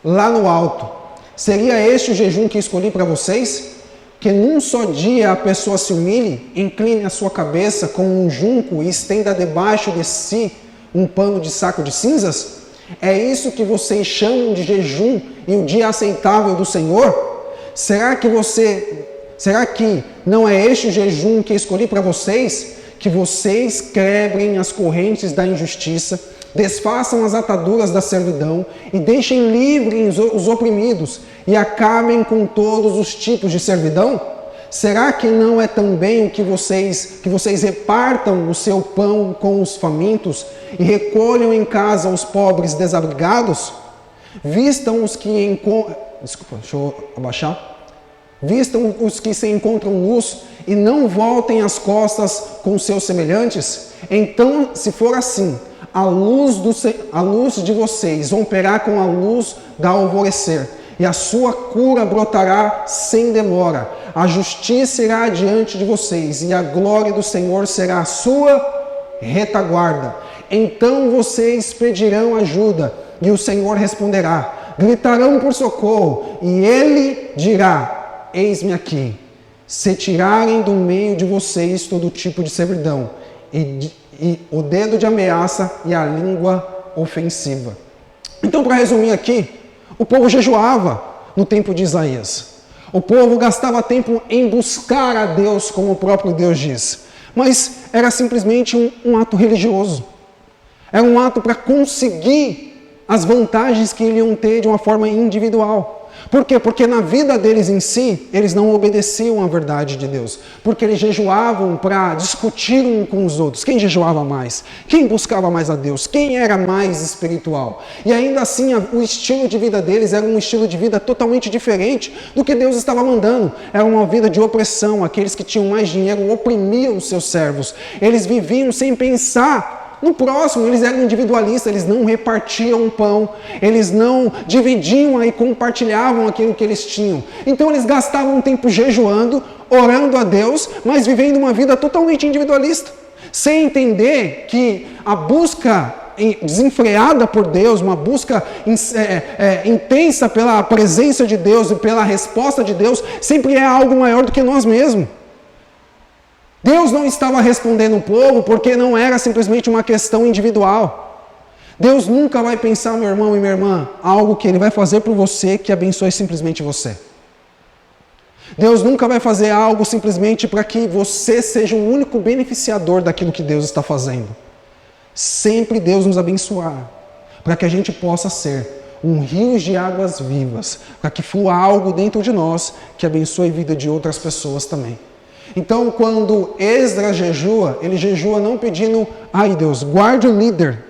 lá no alto. Seria este o jejum que escolhi para vocês? Que num só dia a pessoa se humilhe, incline a sua cabeça como um junco e estenda debaixo de si um pano de saco de cinzas? É isso que vocês chamam de jejum e o dia aceitável do Senhor? Será que não é este o jejum que escolhi para vocês? Que vocês quebrem as correntes da injustiça, desfaçam as ataduras da servidão e deixem livres os oprimidos e acabem com todos os tipos de servidão? Será que não é também o que vocês repartam o seu pão com os famintos e recolham em casa os pobres desabrigados? Vistam os que Vistam os que se encontram nus e não voltem as costas com seus semelhantes? Então, se for assim, a luz de vocês romperá com a luz da alvorecer, e a sua cura brotará sem demora. A justiça irá diante de vocês, e a glória do Senhor será a sua retaguarda. Então vocês pedirão ajuda, e o Senhor responderá. gritarão por socorro, e ele dirá: eis-me aqui. Se tirarem do meio de vocês todo tipo de servidão, e o dedo de ameaça e a língua ofensiva. Então, para resumir aqui, o povo jejuava no tempo de Isaías. O povo gastava tempo em buscar a Deus, como o próprio Deus diz. Mas era simplesmente um ato religioso. Era um ato para conseguir as vantagens que iriam ter de uma forma individual. Por quê? Porque na vida deles em si, eles não obedeciam à verdade de Deus. Porque eles jejuavam para discutir um com os outros. Quem jejuava mais? Quem buscava mais a Deus? Quem era mais espiritual? E ainda assim, o estilo de vida deles era um estilo de vida totalmente diferente do que Deus estava mandando. Era uma vida de opressão. Aqueles que tinham mais dinheiro oprimiam os seus servos. Eles viviam sem pensar no próximo, eles eram individualistas, eles não repartiam o pão, eles não dividiam e compartilhavam aquilo que eles tinham. Então eles gastavam um tempo jejuando, orando a Deus, mas vivendo uma vida totalmente individualista, sem entender que a busca desenfreada por Deus, uma busca intensa pela presença de Deus e pela resposta de Deus, sempre é algo maior do que nós mesmos. Deus não estava respondendo o povo porque não era simplesmente uma questão individual. Deus nunca vai pensar, meu irmão e minha irmã, algo que Ele vai fazer por você que abençoe simplesmente você. Deus nunca vai fazer algo simplesmente para que você seja o único beneficiador daquilo que Deus está fazendo. Sempre Deus nos abençoar, para que a gente possa ser um rio de águas vivas, para que flua algo dentro de nós que abençoe a vida de outras pessoas também. Então, quando Esdras jejua, ele jejua não pedindo, ai Deus, guarde o líder.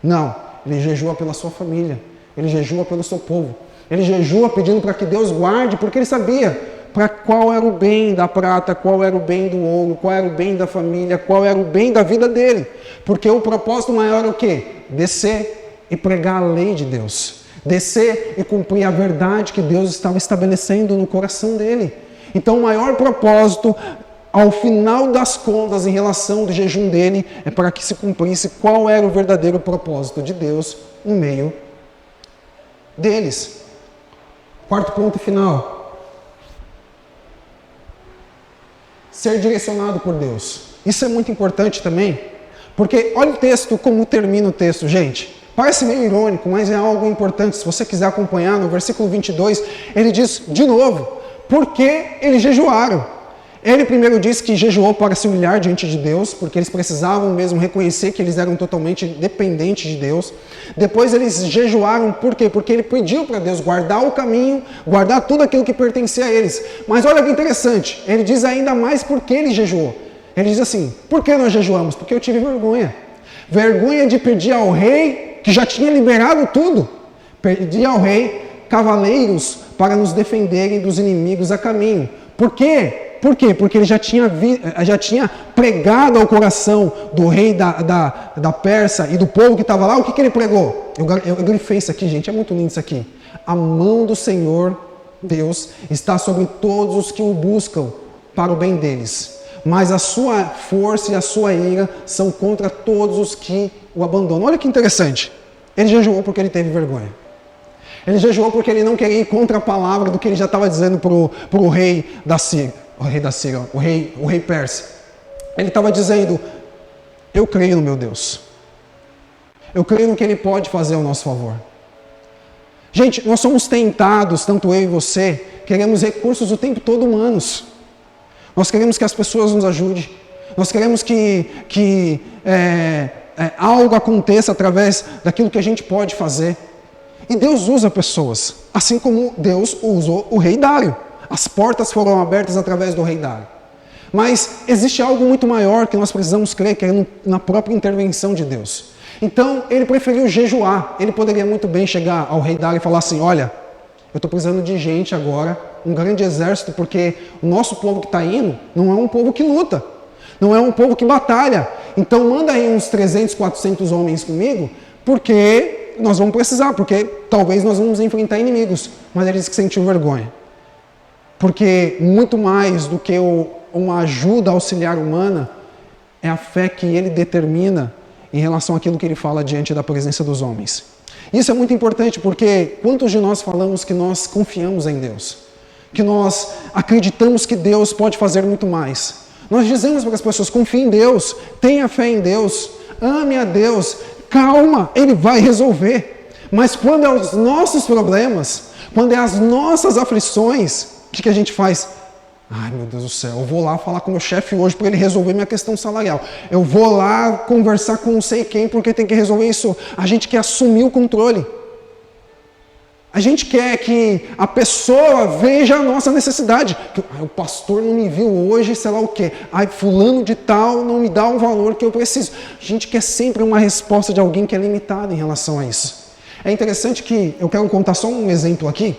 Não, ele jejua pela sua família, ele jejua pelo seu povo. Ele jejua pedindo para que Deus guarde, porque ele sabia para qual era o bem da prata, qual era o bem do ouro, qual era o bem da família, qual era o bem da vida dele. Porque o propósito maior é o quê? Descer e pregar a lei de Deus. Descer e cumprir a verdade que Deus estava estabelecendo no coração dele. Então, o maior propósito, ao final das contas, em relação ao jejum dele, é para que se cumprisse qual era o verdadeiro propósito de Deus no meio deles. Quarto ponto final. Ser direcionado por Deus. Isso é muito importante também, porque olha o texto, como termina o texto, gente. Parece meio irônico, mas é algo importante. Se você quiser acompanhar, no versículo 22, ele diz de novo, porque eles jejuaram. Ele primeiro disse que jejuou para se humilhar diante de Deus, porque eles precisavam mesmo reconhecer que eles eram totalmente dependentes de Deus. Depois eles jejuaram, por quê? Porque ele pediu para Deus guardar o caminho, guardar tudo aquilo que pertencia a eles. Mas olha que interessante, ele diz ainda mais por que ele jejuou. Ele diz assim, por que nós jejuamos? Porque eu tive vergonha. Vergonha de pedir ao rei, que já tinha liberado tudo, pedir ao rei cavaleiros para nos defenderem dos inimigos a caminho. Por quê? Por quê? Porque ele já tinha pregado ao coração do rei da Pérsia e do povo que estava lá. O que ele pregou? Eu grifei isso aqui, gente, é muito lindo isso aqui. A mão do Senhor, Deus, está sobre todos os que o buscam para o bem deles. Mas a sua força e a sua ira são contra todos os que o abandonam. Olha que interessante. Ele jejuou porque ele teve vergonha. Ele jejuou porque ele não queria ir contra a palavra do que ele já estava dizendo para o rei da Síria. O rei persa. Ele estava dizendo, eu creio no meu Deus. Eu creio no que Ele pode fazer ao nosso favor. Gente, nós somos tentados, tanto eu e você, queremos recursos o tempo todo humanos. Nós queremos que as pessoas nos ajudem. Nós queremos que algo aconteça através daquilo que a gente pode fazer. E Deus usa pessoas, assim como Deus usou o rei Dário. As portas foram abertas através do rei Dário. Mas existe algo muito maior que nós precisamos crer, que é na própria intervenção de Deus. Então, ele preferiu jejuar. Ele poderia muito bem chegar ao rei Dário e falar assim, olha, eu estou precisando de gente agora, um grande exército, porque o nosso povo que está indo não é um povo que luta, não é um povo que batalha. Então, manda aí uns 300, 400 homens comigo, porque nós vamos precisar, porque talvez nós vamos enfrentar inimigos. Mas ele disse que sentiu vergonha. Porque muito mais do que uma ajuda auxiliar humana, é a fé que ele determina em relação àquilo que ele fala diante da presença dos homens. Isso é muito importante porque quantos de nós falamos que nós confiamos em Deus? Que nós acreditamos que Deus pode fazer muito mais. Nós dizemos para as pessoas, confie em Deus, tenha fé em Deus, ame a Deus, calma, Ele vai resolver. Mas quando é os nossos problemas, quando é as nossas aflições, o que a gente faz? Ai, meu Deus do céu, eu vou lá falar com o meu chefe hoje para ele resolver minha questão salarial. Eu vou lá conversar com não sei quem porque tem que resolver isso. A gente quer assumir o controle. A gente quer que a pessoa veja a nossa necessidade. O pastor não me viu hoje, sei lá o quê. Ai, fulano de tal não me dá o valor que eu preciso. A gente quer sempre uma resposta de alguém que é limitado em relação a isso. É interessante que, eu quero contar só um exemplo aqui,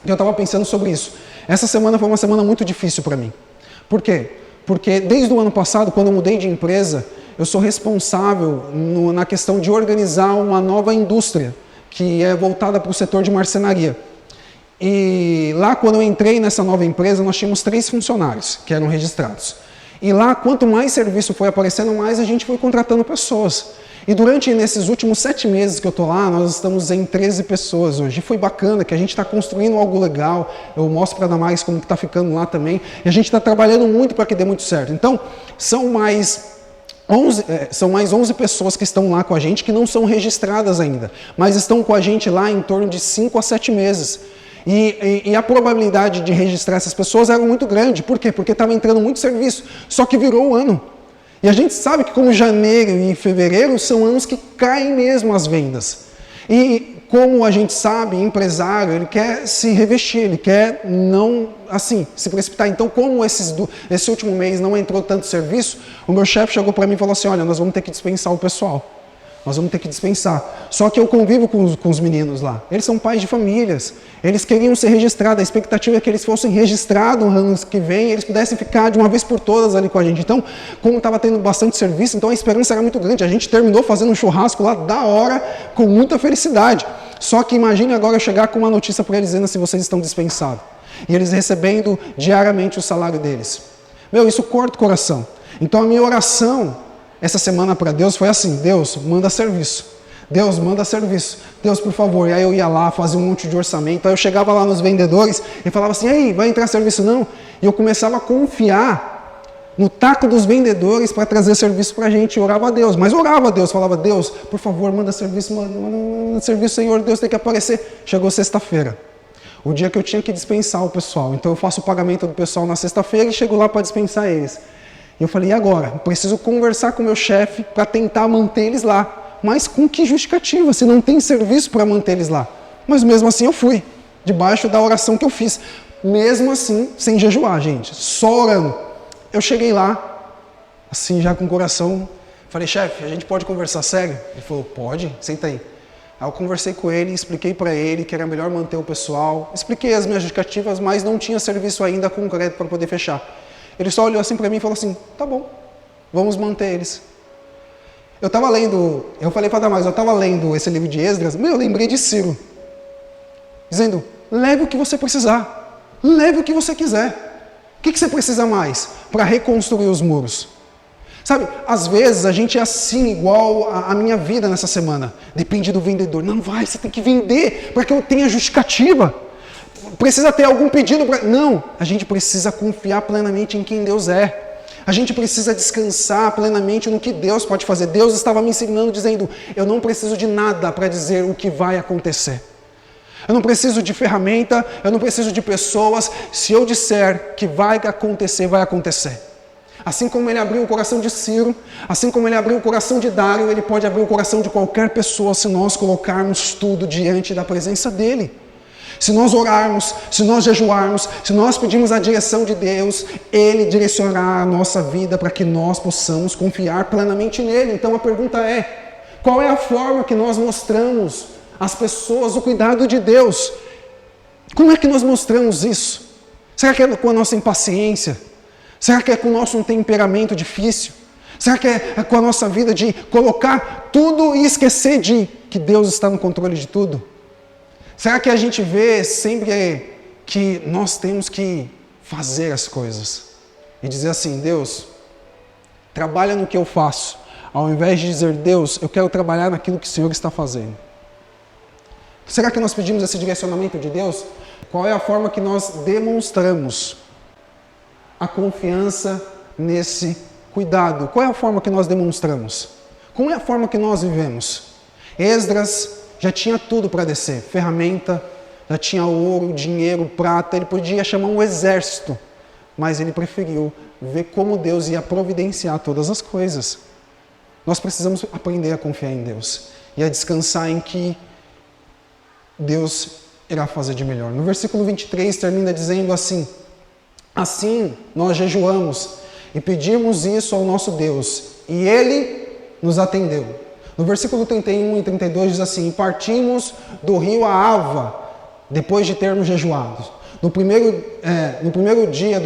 que eu estava pensando sobre isso. Essa semana foi uma semana muito difícil para mim. Por quê? Porque desde o ano passado, quando eu mudei de empresa, eu sou responsável na questão de organizar uma nova indústria, que é voltada para o setor de marcenaria. E lá, quando eu entrei nessa nova empresa, nós tínhamos 3 funcionários que eram registrados. E lá, quanto mais serviço foi aparecendo, mais a gente foi contratando pessoas. E durante nesses últimos 7 meses que eu estou lá, nós estamos em 13 pessoas hoje. E foi bacana que a gente está construindo algo legal. Eu mostro para a Damares como que está ficando lá também. E a gente está trabalhando muito para que dê muito certo. Então, são mais 11 pessoas que estão lá com a gente, que não são registradas ainda. Mas estão com a gente lá em torno de 5 a 7 meses. E a probabilidade de registrar essas pessoas era muito grande. Por quê? Porque estava entrando muito serviço. Só que virou o ano. E a gente sabe que como janeiro e fevereiro são anos que caem mesmo as vendas. E como a gente sabe, empresário, ele quer se revestir, ele quer não, assim, se precipitar. Então, como esse último mês não entrou tanto serviço, o meu chefe chegou para mim e falou assim, olha, nós vamos ter que dispensar o pessoal. Nós vamos ter que dispensar. Só que eu convivo com os meninos lá. Eles são pais de famílias. Eles queriam ser registrados. A expectativa é que eles fossem registrados no ano que vem e eles pudessem ficar de uma vez por todas ali com a gente. Então, como estava tendo bastante serviço, então a esperança era muito grande. A gente terminou fazendo um churrasco lá da hora, com muita felicidade. Só que imagine agora eu chegar com uma notícia para eles dizendo se vocês estão dispensados. E eles recebendo diariamente o salário deles. Meu, isso corta o coração. Então a minha oração essa semana para Deus foi assim, Deus, manda serviço. Deus, manda serviço. Deus, por favor. E aí eu ia lá, fazia um monte de orçamento. Aí eu chegava lá nos vendedores e falava assim, ei, vai entrar serviço não? E eu começava a confiar no taco dos vendedores para trazer serviço para a gente. Eu orava a Deus, mas orava a Deus. Falava, Deus, por favor, manda serviço, manda serviço, Senhor, Deus tem que aparecer. Chegou sexta-feira. O dia que eu tinha que dispensar o pessoal. Então eu faço o pagamento do pessoal na sexta-feira e chego lá para dispensar eles. E eu falei, e agora? Preciso conversar com o meu chefe para tentar manter eles lá. Mas com que justificativa? Se não tem serviço para manter eles lá. Mas mesmo assim eu fui, debaixo da oração que eu fiz. Mesmo assim, sem jejuar, gente, só orando. Eu cheguei lá, assim já com o coração, falei, chefe, a gente pode conversar sério? Ele falou, pode, senta aí. Aí eu conversei com ele, expliquei para ele que era melhor manter o pessoal. Expliquei as minhas justificativas, mas não tinha serviço ainda concreto para poder fechar. Ele só olhou assim para mim e falou assim, tá bom, vamos manter eles. Eu falei para Damares, eu estava lendo esse livro de Esdras, eu lembrei de Ciro, dizendo, leve o que você precisar, leve o que você quiser. O que você precisa mais para reconstruir os muros? Sabe, às vezes a gente é assim, igual a minha vida nessa semana, depende do vendedor. Não vai, você tem que vender para que eu tenha justificativa. Precisa ter algum pedido para... Não, a gente precisa confiar plenamente em quem Deus é. A gente precisa descansar plenamente no que Deus pode fazer. Deus estava me ensinando, dizendo, eu não preciso de nada para dizer o que vai acontecer. Eu não preciso de ferramenta, eu não preciso de pessoas. Se eu disser que vai acontecer, vai acontecer. Assim como ele abriu o coração de Ciro, assim como ele abriu o coração de Dário, ele pode abrir o coração de qualquer pessoa se nós colocarmos tudo diante da presença dele. Se nós orarmos, se nós jejuarmos, se nós pedirmos a direção de Deus, Ele direcionará a nossa vida para que nós possamos confiar plenamente nele. Então a pergunta é, qual é a forma que nós mostramos às pessoas o cuidado de Deus? Como é que nós mostramos isso? Será que é com a nossa impaciência? Será que é com o nosso temperamento difícil? Será que é com a nossa vida de colocar tudo e esquecer de que Deus está no controle de tudo? Será que a gente vê sempre que nós temos que fazer as coisas e dizer assim, Deus, trabalha no que eu faço, ao invés de dizer, Deus, eu quero trabalhar naquilo que o Senhor está fazendo? Será que nós pedimos esse direcionamento de Deus? Qual é a forma que nós demonstramos a confiança nesse cuidado? Qual é a forma que nós demonstramos? Qual é a forma que nós vivemos? Esdras já tinha tudo para descer, ferramenta, já tinha ouro, dinheiro, prata, ele podia chamar um exército, mas ele preferiu ver como Deus ia providenciar todas as coisas. Nós precisamos aprender a confiar em Deus e a descansar em que Deus irá fazer de melhor. No versículo 23 termina dizendo assim: assim nós jejuamos e pedimos isso ao nosso Deus, e Ele nos atendeu. No versículo 31 e 32 diz assim: partimos do rio Ahava, depois de termos jejuado. No primeiro dia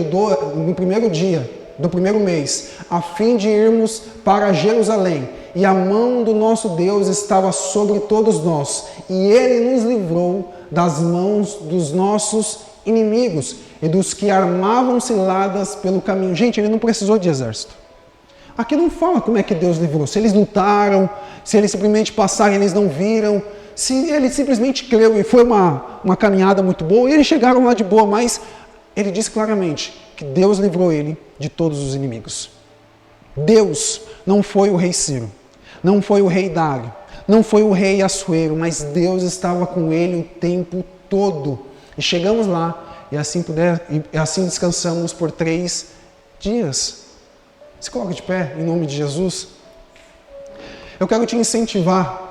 do primeiro mês, a fim de irmos para Jerusalém, e a mão do nosso Deus estava sobre todos nós, e Ele nos livrou das mãos dos nossos inimigos e dos que armavam ciladas pelo caminho. Gente, ele não precisou de exército. Aqui não fala como é que Deus livrou, se eles lutaram, se eles simplesmente passaram e eles não viram, se ele simplesmente creu e foi uma caminhada muito boa, e eles chegaram lá de boa, mas ele diz claramente que Deus livrou ele de todos os inimigos. Deus não foi o rei Ciro, não foi o rei Dário, não foi o rei Assuero, mas Deus estava com ele o tempo todo. E chegamos lá e assim descansamos por 3 dias. Se coloca de pé em nome de Jesus. Eu quero te incentivar